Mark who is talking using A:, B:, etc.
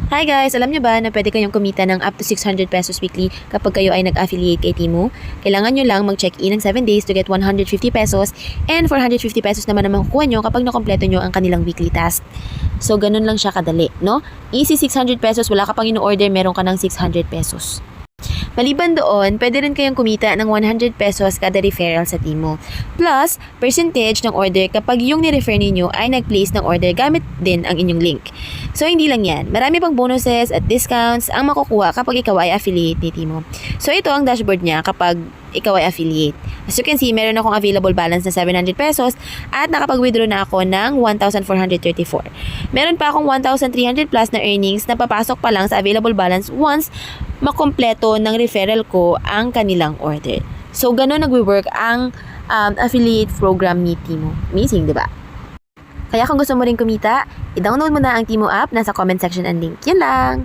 A: Hi guys! Alam niyo ba na pwede kayong kumita ng up to 600 pesos weekly kapag kayo ay nag-affiliate kay Temu? Kailangan nyo lang mag-check-in ng 7 days to get 150 pesos and 450 pesos naman ang makukuha nyo kapag nakompleto nyo ang kanilang weekly task. So, ganun lang siya kadali, no? Easy 600 pesos, wala ka pang in-order, meron ka ng 600 pesos. Maliban doon, pwede rin kayong kumita ng 100 pesos kada referral sa Temu. Plus, percentage ng order kapag yung ni-refer ninyo ay nag-place ng order gamit din ang inyong link. So, hindi lang yan. Marami pang bonuses at discounts ang makukuha kapag ikaw ay affiliate ni Temu. So, ito ang dashboard niya kapag ikaw ay affiliate. As you can see, meron akong available balance na 700 pesos at nakapag-withdraw na ako ng 1,434. Meron pa akong 1,300 plus na earnings na papasok pa lang sa available balance once makompleto ng referral ko ang kanilang order. So, ganun nagwe-work ang affiliate program ni Temu. Amazing, di ba? Kaya kung gusto mo rin kumita, i-download mo na ang Temu app, nasa comment section ang link. Yan lang!